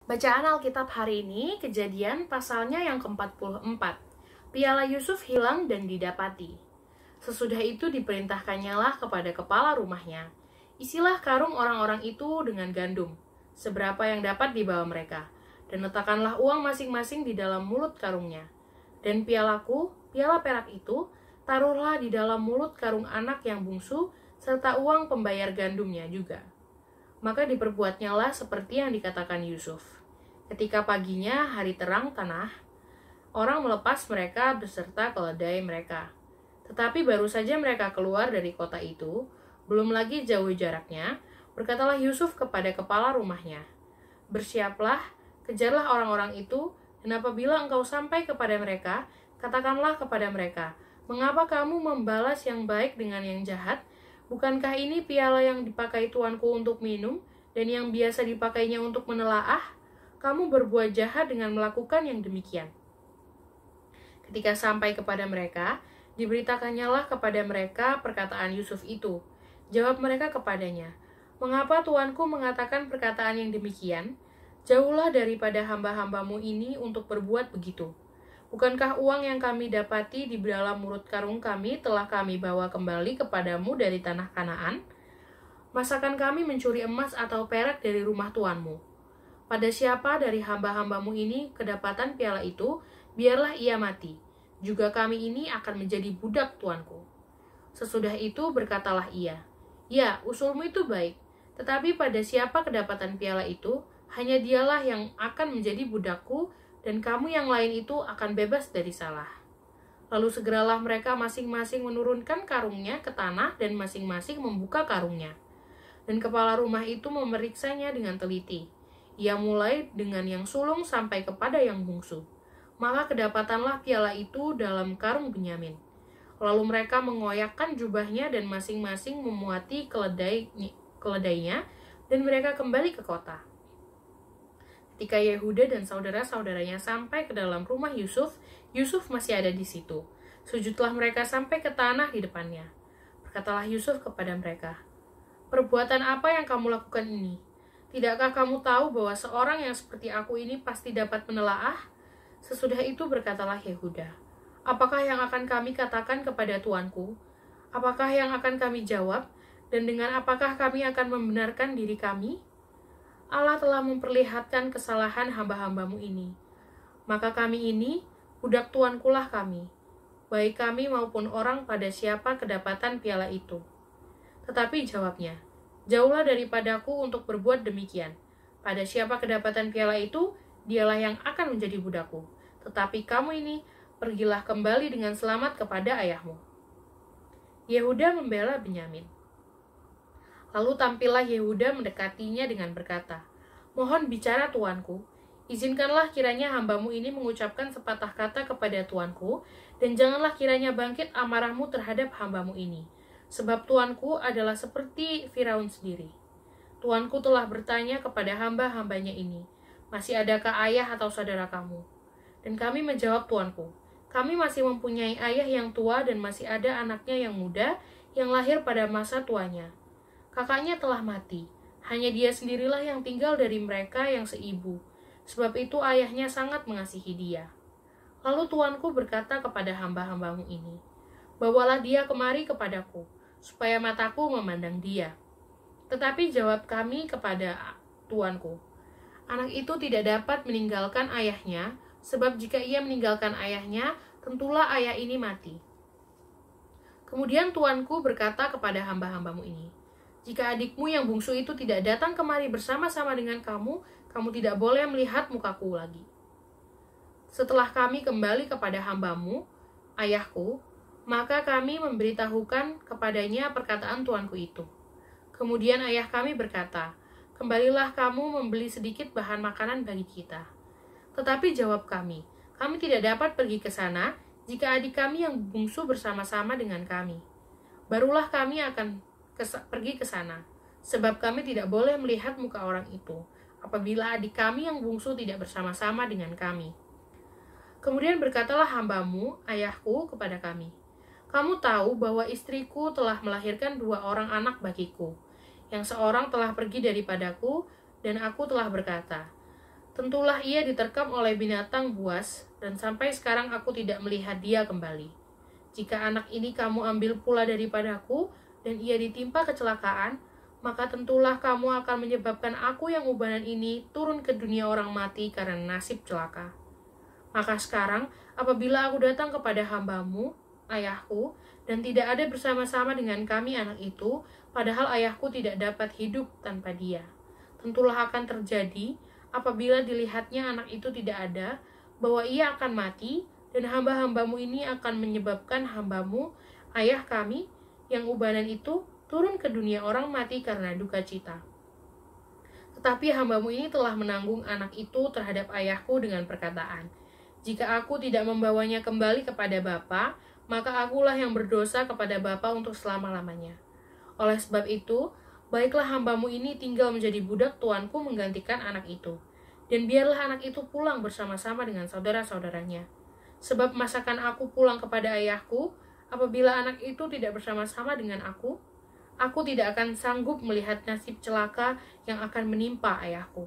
Bacaan Alkitab hari ini, Kejadian pasalnya yang ke-44. Piala Yusuf hilang dan didapati. Sesudah itu diperintahkannyalah kepada kepala rumahnya, isilah karung orang-orang itu dengan gandum, seberapa yang dapat dibawa mereka, dan letakkanlah uang masing-masing di dalam mulut karungnya. Dan pialaku, piala perak itu, taruhlah di dalam mulut karung anak yang bungsu, serta uang pembayar gandumnya juga. Maka diperbuatnyalah seperti yang dikatakan Yusuf. Ketika paginya hari terang tanah, orang melepas mereka beserta keledai mereka. Tetapi baru saja mereka keluar dari kota itu, belum lagi jauh jaraknya, berkatalah Yusuf kepada kepala rumahnya, "Bersiaplah, kejarlah orang-orang itu, dan apabila engkau sampai kepada mereka, katakanlah kepada mereka, mengapa kamu membalas yang baik dengan yang jahat? Bukankah ini piala yang dipakai tuanku untuk minum, dan yang biasa dipakainya untuk menelaah? Kamu berbuat jahat dengan melakukan yang demikian." Ketika sampai kepada mereka, diberitakannyalah kepada mereka perkataan Yusuf itu. Jawab mereka kepadanya, "Mengapa tuanku mengatakan perkataan yang demikian? Jauhlah daripada hamba-hambamu ini untuk berbuat begitu. Bukankah uang yang kami dapati di dalam mulut karung kami telah kami bawa kembali kepadamu dari tanah Kanaan? Masakan kami mencuri emas atau perak dari rumah tuanmu? Pada siapa dari hamba-hambamu ini kedapatan piala itu, biarlah ia mati. Juga kami ini akan menjadi budak tuanku." Sesudah itu berkatalah ia, "Ya, usulmu itu baik. Tetapi pada siapa kedapatan piala itu, hanya dialah yang akan menjadi budakku, dan kamu yang lain itu akan bebas dari salah." Lalu segeralah mereka masing-masing menurunkan karungnya ke tanah dan masing-masing membuka karungnya. Dan kepala rumah itu memeriksanya dengan teliti. Ia mulai dengan yang sulung sampai kepada yang bungsu. Maka kedapatanlah piala itu dalam karung Benyamin. Lalu mereka mengoyakkan jubahnya dan masing-masing memuati keledainya, dan mereka kembali ke kota. Ketika Yehuda dan saudara-saudaranya sampai ke dalam rumah Yusuf, Yusuf masih ada di situ. Sujudlah mereka sampai ke tanah di depannya. Berkatalah Yusuf kepada mereka, "Perbuatan apa yang kamu lakukan ini? Tidakkah kamu tahu bahwa seorang yang seperti aku ini pasti dapat menelaah?" Sesudah itu berkatalah Yehuda, "Apakah yang akan kami katakan kepada tuanku? Apakah yang akan kami jawab? Dan dengan apakah kami akan membenarkan diri kami? Allah telah memperlihatkan kesalahan hamba-hambamu ini. Maka kami ini, budak tuankulah kami, baik kami maupun orang pada siapa kedapatan piala itu." Tetapi jawabnya, "Jauhlah daripadaku untuk berbuat demikian. Pada siapa kedapatan piala itu, dialah yang akan menjadi budakku. Tetapi kamu ini, pergilah kembali dengan selamat kepada ayahmu." Yehuda membela Benyamin. Lalu tampillah Yehuda mendekatinya dengan berkata, "Mohon bicara tuanku, izinkanlah kiranya hambamu ini mengucapkan sepatah kata kepada tuanku, dan janganlah kiranya bangkit amarahmu terhadap hambamu ini. Sebab tuanku adalah seperti Firaun sendiri. Tuanku telah bertanya kepada hamba-hambanya ini, 'Masih adakah ayah atau saudara kamu?' Dan kami menjawab tuanku, 'Kami masih mempunyai ayah yang tua dan masih ada anaknya yang muda yang lahir pada masa tuanya. Kakaknya telah mati, hanya dia sendirilah yang tinggal dari mereka yang seibu. Sebab itu ayahnya sangat mengasihi dia.' Lalu tuanku berkata kepada hamba-hambamu ini, 'Bawalah dia kemari kepadaku, supaya mataku memandang dia.' Tetapi jawab kami kepada tuanku, 'Anak itu tidak dapat meninggalkan ayahnya, sebab jika ia meninggalkan ayahnya, tentulah ayah ini mati.' Kemudian tuanku berkata kepada hamba-hambamu ini, 'Jika adikmu yang bungsu itu tidak datang kemari bersama-sama dengan kamu, kamu tidak boleh melihat mukaku lagi.' Setelah kami kembali kepada hambamu, ayahku, maka kami memberitahukan kepadanya perkataan tuanku itu. Kemudian ayah kami berkata, 'Kembalilah kamu membeli sedikit bahan makanan bagi kita.' Tetapi jawab kami, 'Kami tidak dapat pergi ke sana jika adik kami yang bungsu bersama-sama dengan kami. Barulah kami akan pergi ke sana, sebab kami tidak boleh melihat muka orang itu, apabila adik kami yang bungsu tidak bersama-sama dengan kami.' Kemudian berkatalah hambamu, ayahku, kepada kami, 'Kamu tahu bahwa istriku telah melahirkan 2 orang anak bagiku. Yang seorang telah pergi daripadaku, dan aku telah berkata, Tentulah ia diterkam oleh binatang buas, dan sampai sekarang aku tidak melihat dia kembali. Jika anak ini kamu ambil pula daripadaku, dan ia ditimpa kecelakaan, maka tentulah kamu akan menyebabkan aku yang ubanan ini turun ke dunia orang mati karena nasib celaka. Maka sekarang, apabila aku datang kepada hambamu, ayahku, dan tidak ada bersama-sama dengan kami anak itu, padahal ayahku tidak dapat hidup tanpa dia. Tentulah akan terjadi, apabila dilihatnya anak itu tidak ada, bahwa ia akan mati, dan hamba-hambamu ini akan menyebabkan hambamu, ayah kami, yang ubanan itu, turun ke dunia orang mati karena duka cita. Tetapi hambamu ini telah menanggung anak itu terhadap ayahku dengan perkataan, jika aku tidak membawanya kembali kepada Bapa, maka akulah yang berdosa kepada Bapa untuk selama-lamanya. Oleh sebab itu, baiklah hambamu ini tinggal menjadi budak tuanku menggantikan anak itu. Dan biarlah anak itu pulang bersama-sama dengan saudara-saudaranya. Sebab masakan aku pulang kepada ayahku, apabila anak itu tidak bersama-sama dengan aku tidak akan sanggup melihat nasib celaka yang akan menimpa ayahku.